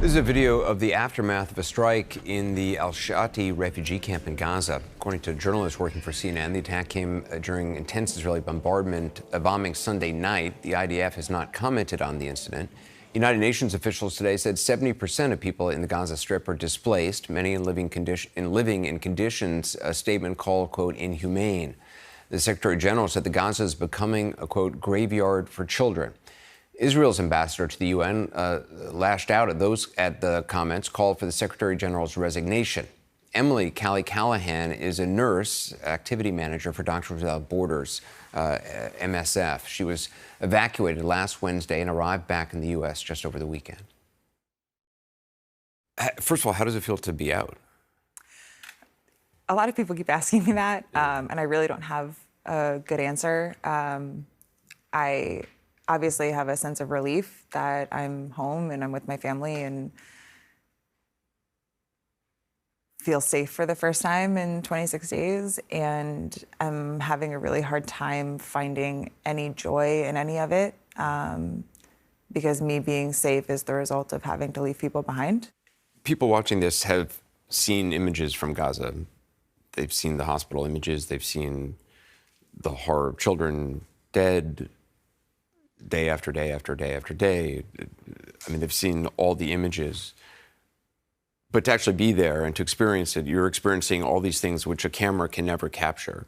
This is a video of the aftermath of a strike in the al-Shati refugee camp in Gaza. According to journalists working for CNN, the attack came during intense Israeli bombing Sunday night. The IDF has not commented on the incident. United Nations officials today said 70% of people in the Gaza Strip are displaced, many living in conditions a statement called, quote, inhumane. The Secretary General said that Gaza is becoming a, quote, graveyard for children. Israel's ambassador to the UN lashed out at the comments, called for the Secretary General's resignation. Emily Callahan is a nurse, activity manager for Doctors Without Borders, MSF. She was evacuated last Wednesday and arrived back in the U.S. just over the weekend. First of all, how does it feel to be out? A lot of people keep asking me that, and I really don't have a good answer. I obviously have a sense of relief that I'm home and I'm with my family and feel safe for the first time in 26 days. And I'm having a really hard time finding any joy in any of it because me being safe is the result of having to leave people behind. People watching this have seen images from Gaza. They've seen the hospital images. They've seen the horror of children dead, day after day after day after day. I mean, they've seen all the images. But to actually be there and to experience it, you're experiencing all these things which a camera can never capture.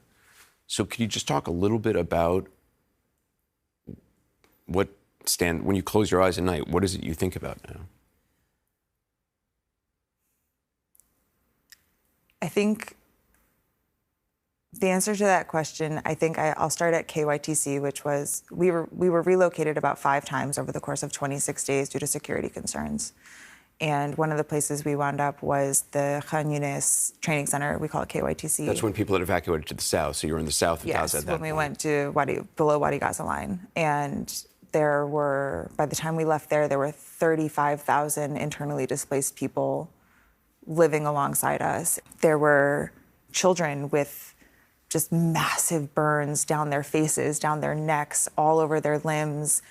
So could you just talk a little bit about when you close your eyes at night, what is it you think about now? I think the answer to that question, I think I'll start at KYTC, which was, we were relocated about 5 times over the course of 26 days due to security concerns. And one of the places we wound up was the Khan Yunis training center. We call it KYTC. That's when people had evacuated to the south. So you were in the south of Gaza at that point. Yes, when we went to below Wadi Gaza line. And there were, by the time we left there were 35,000 internally displaced people living alongside us. There were children with just massive burns down their faces, down their necks, all over their limbs.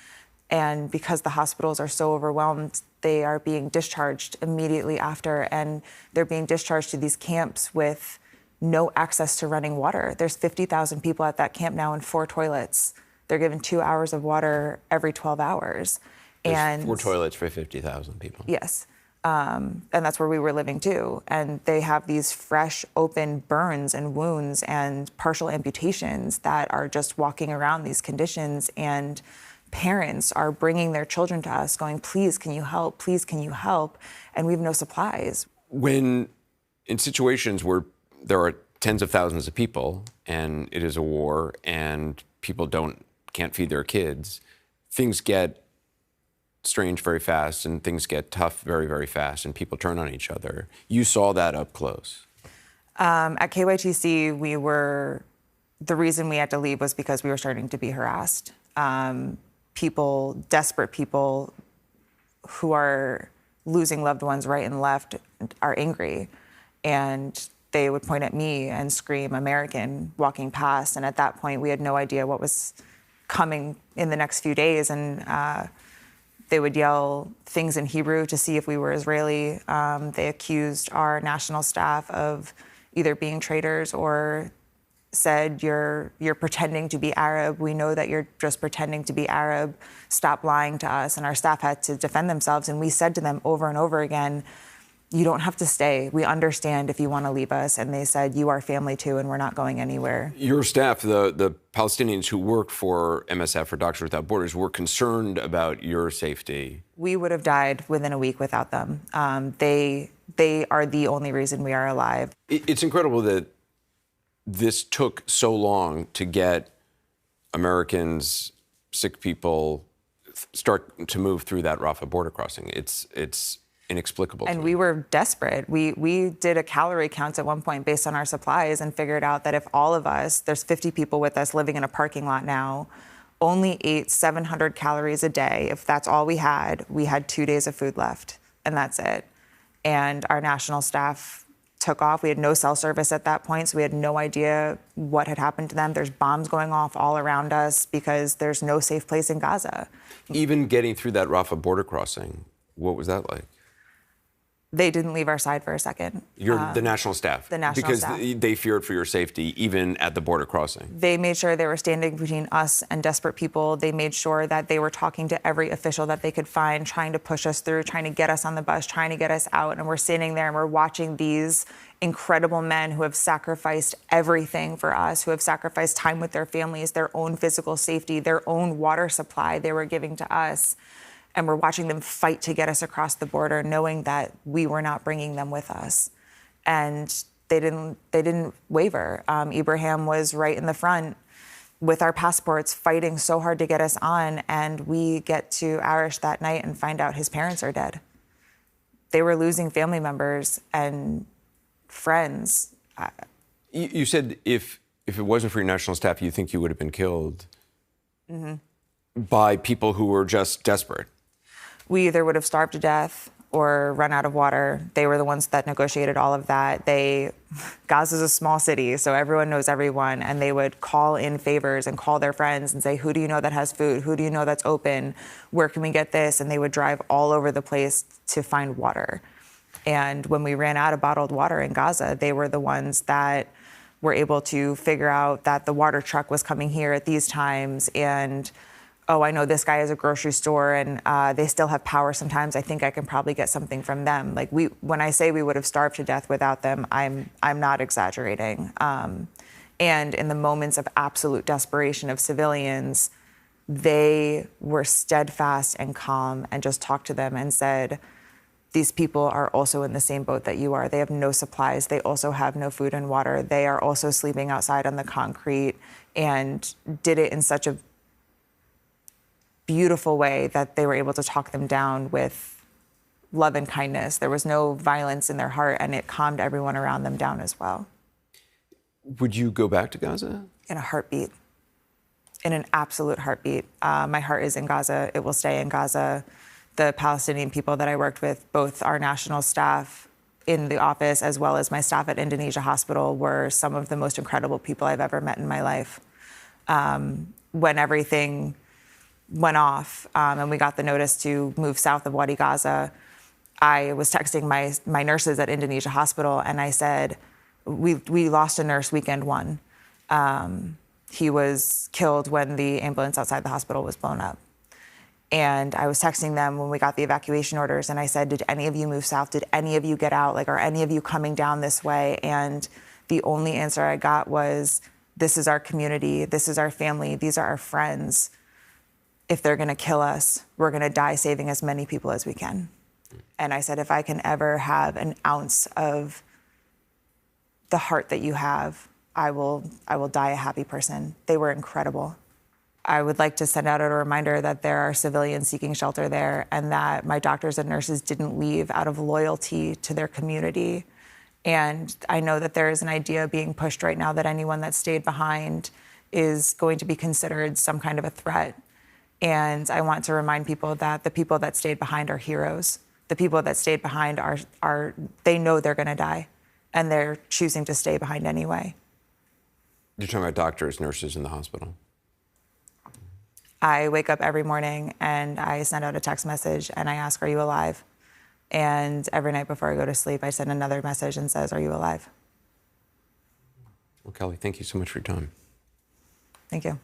And because the hospitals are so overwhelmed, they are being discharged immediately after, and they're being discharged to these camps with no access to running water. There's 50,000 people at that camp now and 4 toilets. They're given 2 hours of water every 12 hours. There's 4 toilets for 50,000 people. Yes. And that's where we were living too. And they have these fresh, open burns and wounds and partial amputations that are just walking around these conditions. And parents are bringing their children to us going, please, can you help? Please, can you help? And we have no supplies. When in situations where there are tens of thousands of people and it is a war and people can't feed their kids, things get strange very fast and things get tough very, very fast and people turn on each other. You saw that up close. At KYTC, the reason we had to leave was because we were starting to be harassed. Desperate people who are losing loved ones right and left are angry. And they would point at me and scream American walking past. And at that point, we had no idea what was coming in the next few days. And they would yell things in Hebrew to see if we were Israeli. They accused our national staff of either being traitors or said, you're pretending to be Arab. We know that you're just pretending to be Arab. Stop lying to us. And our staff had to defend themselves. And we said to them over and over again, you don't have to stay. We understand if you want to leave us. And they said, you are family too, and we're not going anywhere. Your staff, the Palestinians who work for MSF, or Doctors Without Borders, were concerned about your safety. We would have died within a week without them. They are the only reason we are alive. It's incredible that this took so long to get Americans, sick people, start to move through that Rafah border crossing. It's inexplicable. And we were desperate. We did a calorie count at one point based on our supplies and figured out that if all of us, there's 50 people with us living in a parking lot now, only ate 700 calories a day. If that's all we had 2 days of food left, and that's it. And our national staff took off. We had no cell service at that point, so we had no idea what had happened to them. There's bombs going off all around us because there's no safe place in Gaza. Even getting through that Rafah border crossing, what was that like? They didn't leave our side for a second. The national staff? The national because staff. They feared for your safety, even at the border crossing. They made sure they were standing between us and desperate people. They made sure that they were talking to every official that they could find, trying to push us through, trying to get us on the bus, trying to get us out. And we're standing there and we're watching these incredible men who have sacrificed everything for us, who have sacrificed time with their families, their own physical safety, their own water supply they were giving to us. And we're watching them fight to get us across the border, knowing that we were not bringing them with us. And they didn't waver. Ibrahim was right in the front with our passports, fighting so hard to get us on. And we get to Arish that night and find out his parents are dead. They were losing family members and friends. You said if it wasn't for your national staff, you think you would have been killed by people who were just desperate. We either would have starved to death or run out of water. They were the ones that negotiated all of that. Gaza's a small city, so everyone knows everyone, and they would call in favors and call their friends and say, who do you know that has food? Who do you know that's open? Where can we get this? And they would drive all over the place to find water. And when we ran out of bottled water in Gaza, they were the ones that were able to figure out that the water truck was coming here at these times, and oh, I know this guy has a grocery store and they still have power sometimes. I think I can probably get something from them. Like when I say we would have starved to death without them, I'm not exaggerating. And in the moments of absolute desperation of civilians, they were steadfast and calm and just talked to them and said, these people are also in the same boat that you are. They have no supplies. They also have no food and water. They are also sleeping outside on the concrete, and did it in such a beautiful way that they were able to talk them down with love and kindness. There was no violence in their heart, and it calmed everyone around them down as well. Would you go back to Gaza? In a heartbeat. In an absolute heartbeat. My heart is in Gaza. It will stay in Gaza. The Palestinian people that I worked with, both our national staff in the office as well as my staff at Indonesia Hospital, were some of the most incredible people I've ever met in my life. When everything went off and we got the notice to move south of Wadi Gaza, I was texting my nurses at Indonesia Hospital, and I said, we lost a nurse weekend one. He was killed when the ambulance outside the hospital was blown up. And I was texting them when we got the evacuation orders, and I said, did any of you move south? Did any of you get out? Like, are any of you coming down this way? And the only answer I got was, this is our community, this is our family, these are our friends. If they're gonna kill us, we're gonna die saving as many people as we can. And I said, if I can ever have an ounce of the heart that you have, I will die a happy person. They were incredible. I would like to send out a reminder that there are civilians seeking shelter there, and that my doctors and nurses didn't leave out of loyalty to their community. And I know that there is an idea being pushed right now that anyone that stayed behind is going to be considered some kind of a threat. And I want to remind people that the people that stayed behind are heroes. The people that stayed behind they know they're gonna die, and they're choosing to stay behind anyway. You're talking about doctors, nurses in the hospital? I wake up every morning and I send out a text message and I ask, are you alive? And every night before I go to sleep, I send another message and says, are you alive? Well, Kelly, thank you so much for your time. Thank you.